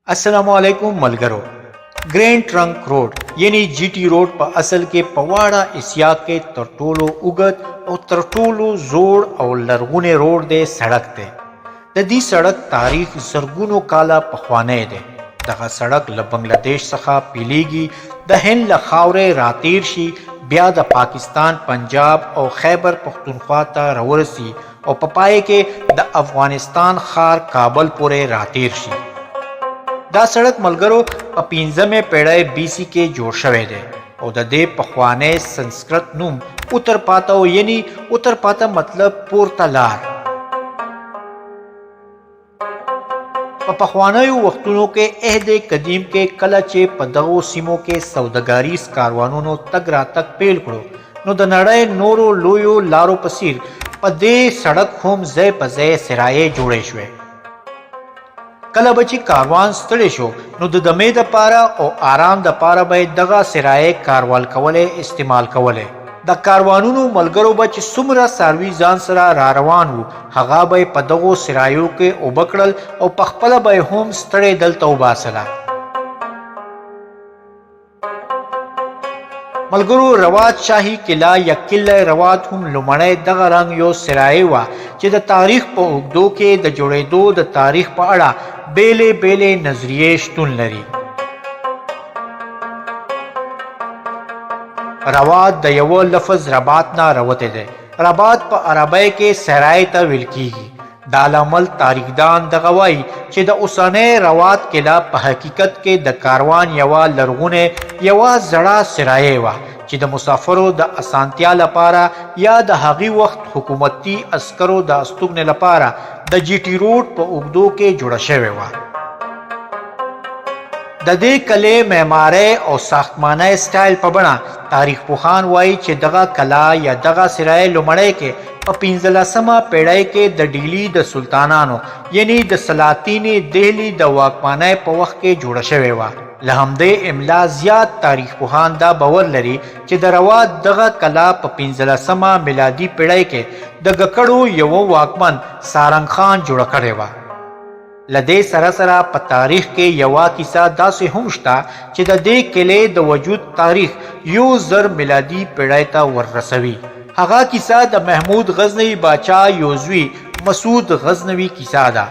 अस्सलामुअलैकुम मलगरो। Grand trunk road यानी जीटी रोड पर असल के पवाड़ा एशिया के तरटोलो उगत और तरटोलो जोड़ और लरगुने रोड दे सड़क दे दी सड़क तारीख जरगुनो काला पखवाने दे दगा सड़क ल बांग्लादेश सखा पीलीगी दहन ल खावरे रातीरशी ब्या द पाकिस्तान पंजाब और खैबर पख्तूनख्वा ता रवरसी और पपाए के द अफगानिस्तान खार काबल पुरे रातीरशी दा सड़क मलगरो पपींजमे पेड़े बीसी के जोड़ शवे दे और दे पखवाने संस्कृत नुम उत्तर पाता यानी उत्तर पाता मतलब पोर्तलार पखवानों वक्तों के अहदे कदीम के कलचे पदगो सिमो के सौदगारी कारवानों तगरा तक पेल करो नो द नड़े नोरो लोयो लारो पसीर पदे सड़क होम जय पजय सिराए जोड़े शुए कला बची कारवान स्तड़े शो नो दमे द पारा और आराम द पारा बे दगा सिराए कारवाल कवले इस्तेमाल कवले द कारवानू मलगरो बच सुमरा सारवी जान सरा रारवान हु हगा बे पदगो सिरायो के ओबकड़ल और पखपला बे होम स्तड़े दल तौबासला मलगरो रवात शाही किला या किला रवात हम लुमड़े दगा रंग यो सिराए वा चे द तारीख पर उगदो के द जोड़े दो द तारीख पर अड़ा बेले बेले नजरिए शतुन लरी रवात द यवो लफज रबात ना रवते दे रबात पर अरबे के सराय ता विलकीगी दालामल तारीखदान द गवाई चे द उसने रवात किला पर हकीकत के द कारवान यवा लरगुने यवा जड़ा सिराए वा चे द मुसाफरो द असांतिया लपारा या द हगी वक्त हुकूमती अस्करो द अस्तुगने लपारा द जीटी रोड पर उगदो के जुड़शे वा ददे कले मेमारे और साख्तमाना स्टाइल पर बना तारीख पुखान वाई चे दगा कला या दगा सिराए लुमड़े के पिंजला समा पेड़ाई के द डीली द सुल्तानानो यानी द सलातीन देहली द वाकमाना पवख के जुड़शे वा लहमदे इमला जियाद तारीख पुहान दा बवर लरी चे द रवा दगा कला पिंजला समा मिलादी पेड़ाई के द गकड़ो यवो वाकमन सारंग खान जुड़ करे वा लदे सरसरा प तारीख के यवा किसा दा से हमश्ता चे द दे केले द वजूद तारीख यो जर मिलादी पेड़ायता वर रसवी हगा किसा द महमूद गजनवी बाचा योजवी मसूद गजनवी किसा दा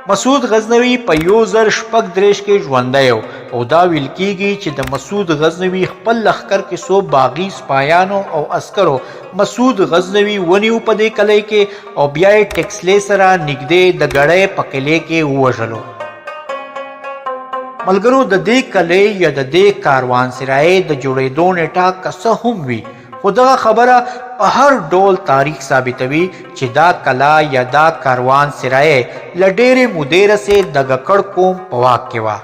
मसूद गजनवी प यो जर शपक द्रेश के ज्वंदयो ओदा विलकीगी चे द मसूद गजनवी खपल लखकर के सो बागी स्पायानो और अस्करो मसूद गजनवी वनी उपदे कले के और ब्याय टेक्सले सरा निगदे द गड़े पकले के उवजलो मलगरो द दे कले या द दे कारवान सिराए द जुड़े दो नेटा कसहुम वी खुदा खबरा हर डोल तारीख साबितवी चिदा कला या दा कारवान सिराए लडेरे मुदेर से द गकड़ कोम पवाक केवा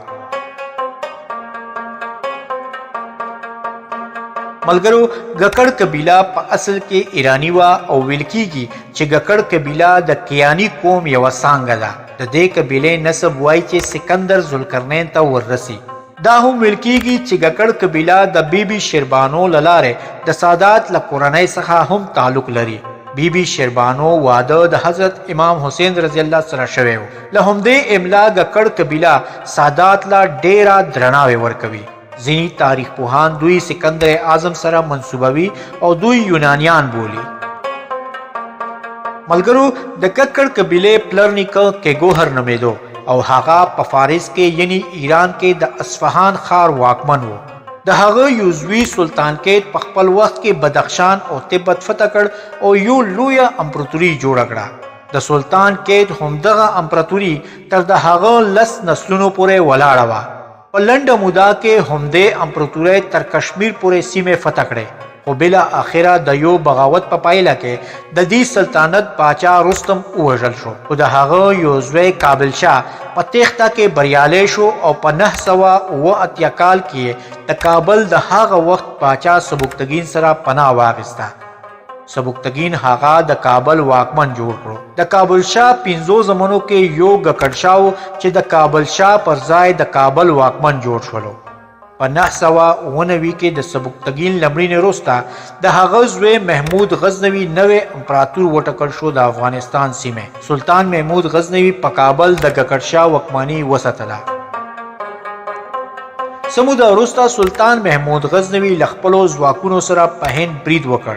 मलगरो गकड़ कबीला प असल के ईरानीवा और विलकीगी चे गकड़ कबीला द कियानी कोम यवा सांगला द दे कबीले नसब वाई चे सिकंदर जुलकरनैन ता वर्रसी दाहुम विलकीगी चे गकड़ कबीला द बीबी शिरबानो ललारे द सादात ल कुराने सखा हम ताल्लुक लरी बीबी शिरबानो वाद द हजरत इमाम हुसैन रजी अल्लाह सरा शवे लहमदे इमला गकड़ कबीला सादात ला डेरा द्रणावे वर कवि जिनी तारीख पुहान दुई सिकंदर आजम सरा मंसूबवी और दुई यूनानियान बोली मलगरो द गकड़ कबीले प्लरनिक के गोहर नमेदो और हागा पफारिस के यानी ईरान के द अस्फहान खार वाकमन वो द हागा यूजवी सुल्तान के पखपल वक्त के बदख्शान और तिब्बत फतकड़ और यू लुया अम्परतुरी जोड़गड़ा द सुल्तान के हमदगा अम्परतुरी तर द हागा लस नस्लुनो पुरे वलाड़वा और लंड मुदा के हमदे अम्परतुरे तर कश्मीर पुरे सीमे फतकड़े और बिला आखिरा दयो बगावत पपाइला के ददी सल्तनत बाचा रुस्तम उवजल शो उदहागो योजवे काबिल शाह पतेख्ता के बरियाले शो और पनह सवा व अत्याकाल किए तकाबल दहाग वक्त बाचा सबुक्तगीन सरा पना वागिस्ता सबुक्तगीन हागा द काबल वाकमन जोड़ करो द काबुल शाह पिंजो जमनों के योग गकड़शाओ चे द काबल शाह पर जाए द काबल वाकमन जोड़ छोड़ो په 990 کې د سبکتګین لمړي نه وروسته د هغه زوی محمود غزنوي نوې امپراتور وټاکل شو د افغانستان سیمه. سلطان محمود غزنوي په کابل د ګکړشاه واکمني وساتله. څه موده وروسته سلطان محمود غزنوي له خپلو ځواکونو سره په هند برید وکړ.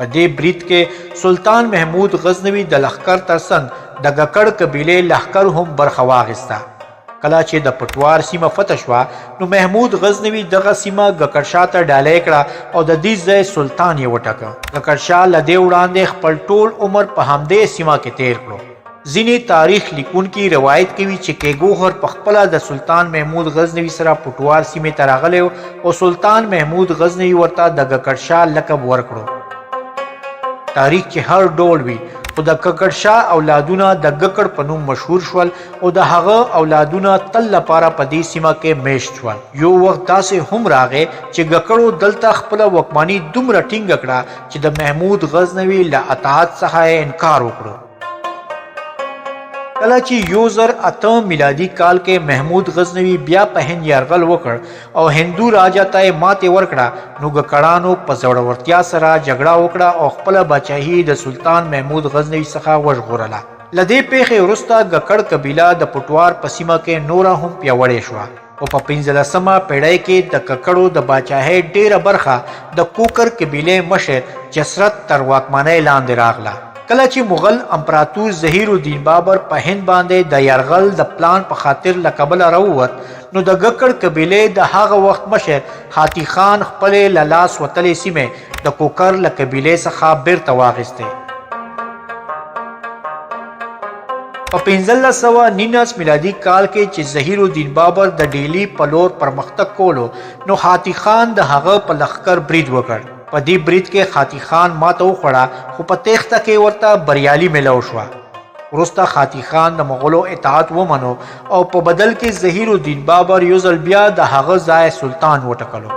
په دې برید کې سلطان محمود غزنوي د لښکر ترڅنګ د ګکړ قبیلې لښکر هم برخه واخیسته. کله چې د پټوار سیمه فتح شوه نو محمود غزنوي دغه سیمه ګکړشاه ته ډالۍ کړه او د دې ځای سلطان یې وټاکه. ګکړشاه له دې وړاندې خپل ټول عمر په همدې سیمه کې تیر کړو. ځینې تاریخ لیکونکي روایت کوي چې کیګوهر په خپله د سلطان محمود غزنوي سره پټوار سیمې ته راغلی او سلطان محمود غزنوي ورته د ګکړشاه لقب ورکړو. تاریخ کې هر ډول وي خو د ګکړشاه اولادونه د ګکړ په نوم مشهور شول او د هغه اولادونه تل لپاره په دې سیمه کې میشت شول. یو وخت داسې هم راغی چې ګکړو دلته خپله واکمني دومره ټینګه کړه چې د محمود غزنوي له اطاعت څخه انکار وکړو. کله چې 1008 میلادي کال کې محمود غزنوي بیا په هند یرغل وکړ او هندو راجا ته ماتې ورکړه نو ګکړانو په زړورتیا سره جګړه وکړه او خپله بادشاهي د سلطان محمود غزنوي څخه وژغورله. له دې پیښې وروسته ګکړ قبیله د پټوار په سیمه کې نوره هم پیاوړې شوه او په 15مه پیړۍ کې د ککړو د بادشاهۍ ډیره برخه د کوکر قبیلې مشر جسرت تر واکمنۍ لاندې راغله. کله چې مغل امپراتور ظهیر الدین بابر په هند باندې د یرغل د پلان په خاطر له کابل راووت نو د ګکړ قبیلې د هغه وخت مشر حاتی خان خپلې له لاس وتلې سیمې د کوکر له قبیلې څخه بیرته واخیستې. په 1519 میلادي کال کې چې ظهیر الدین بابر د ډیلی په لور پرمختګ کولو نو حاتی خان د هغه په لښکر برید وکړ. په دې برید کې حاتی خان ماته وخوړه خو په تیښته کې ورته بریالي ملو شوه. وروسته حاتی خان د مغولو اطاعت ومنو او په بدل کې ظهیر الدین بابر یو ځل بیا د هغه ځای سلطان وټاکلو.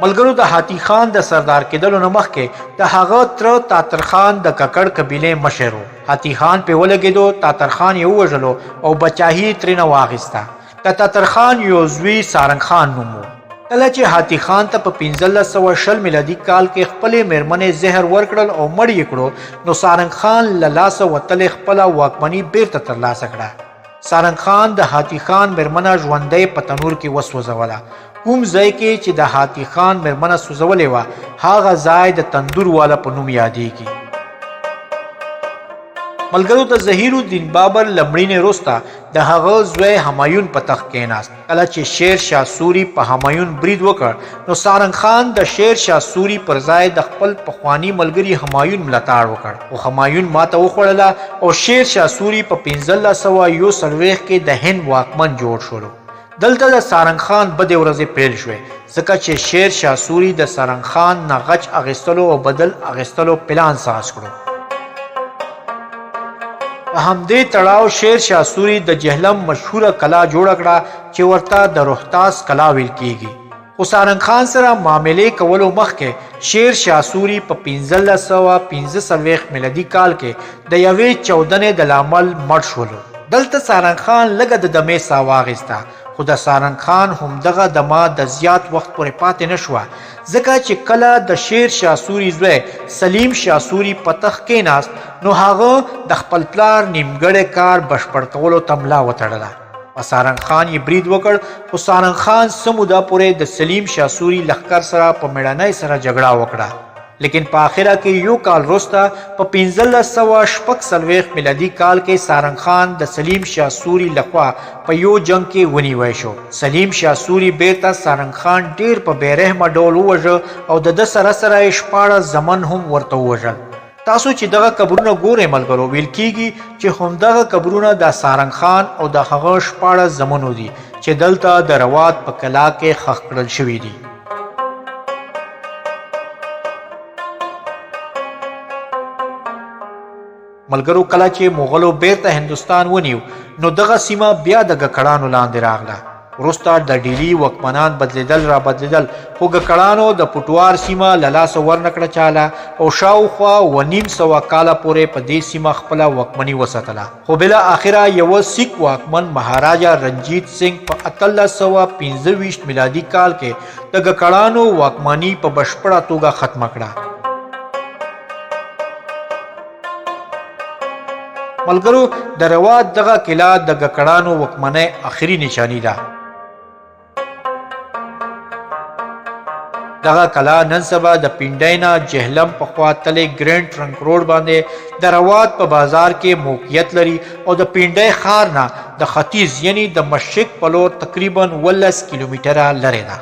ملګرو د حاتی خان د سردار کېدلو نه مخکې د هغه تره تاتر خان د ککړ قبیلې مشر و. حاتی خان پې ولګېدو، تاتر خان یې ووژلو او بچاهي ترېنه واخیسته. د تاتر خان یو زوی سارنګ خان نوم و. کله چې حاتی خان ته په 1520 میلادي کال کې خپلې میرمنې زهر ورکړل او مړ یې کړو نو سارنګ خان له لاسه وتلې خپله واکمني بیرته ترلاسه کړه. سارنګ خان د حاتی خان میرمنه ژوندۍ په تنور کې وسوځوله. کوم ځای کې چې د حاتی خان میرمنه سوځولې وه هغه ځای د تندور والا په نوم یادېږي. ملګرو د ظهیر الدین بابر لمړي نه وروسته د هغه زوی همایون په تخت کېناست. کله چې شیر شاه سوري په همایون برید وکړ نو سارنګ خان د شیر شاه سوري پر ځای د خپل پخواني ملګري همایون ملاتړ وکړ او همایون ماته وخوړله او شیر شاه سوري په 1541 کې د هند واکمن جوړ شولو. دلته د سارنګ خان بدې ورځې پیل شوې ځکه چې شیر شاه سوري د سارنګ خان نه غچ اخیستلو او بدل اخیستلو پلان ساز کړو. په همدې تړاو شیر شاه سوري د جهلم مشهوره کلا جوړه کړه چې ورته د روحتاس کلا ویل کیږي. خو سارنګ خان سره معاملې کولو مخکې شیر شاه سوري په 1545 میلادي کال کې د یوې چاودنې د لامل مړ شولو. دلته سارنګ خان لږه د دمې ساه واخیسته خو د سارنګ خان همدغه دمه د زیات وخت پورې پاتې نه شوه ځکه چې کله د شیر شاه سوري زوی سلیم شاه سوري په تخت کېناست نو هغه د خپل پلار نیمګړی کار بشپړ کولو ته ملا وتړله. په سارنګ خان یې برید وکړ خو سارنګ خان څه موده پورې د سلیم شاه سوري لښکر سره په مېړنۍ سره جګړه وکړه. لیکن په آخره کې یو کال وروسته په 1546 میلادي کال کې سارنګ خان د سلیم شاه سوري لخوا په یو جنگ کې ونیوی شو. سلیم شاه سوري بیرته سارنګ خان ډیر په بېرحمه ډول ووژه او د ده سره سره یې 14 زمن هم ورته ووژل. تاسو چې دغه قبرونه ګورئ ملګرو ویل کیږي چې همدغه قبرونه د سارنګ خان او د هغه 14 زمنو دي چې دلته د روات په کلا کې ښخ کړل شوي دي. ملګرو کله چې مغلو بیرته هندوستان ونیو نو دغه سیمه بیا د ګکړانو لاندې راغله. وروسته د ډیلی واکمنان بدلیدل را بدلیدل خو ګکړانو د پټوار سیمه له لاسه ورنکړه چاله او شاوخوا 950 کاله پورې په دې سیمه خپله واکمني وساتله خو بلا آخره یو سیک واکمن مهاراجا رنجیت سنگ په 1825 میلادي کال کې د ګکړانو واکمني په بشپړه توګه ختمه کړه. ملګرو د روات دغه قلعه د ګکړانو واکمنۍ اخري نشانی ده. دغه قلعه نن سبا د پینډای نه جهلم په خوا تلې ګرینډ ټرنک روډ باندې د روات په بازار کې موقعیت لري او د پینډای ښار نه د ختیځ یعنی د مشرق په لور تقریبا 18 کیلومتره لرې ده.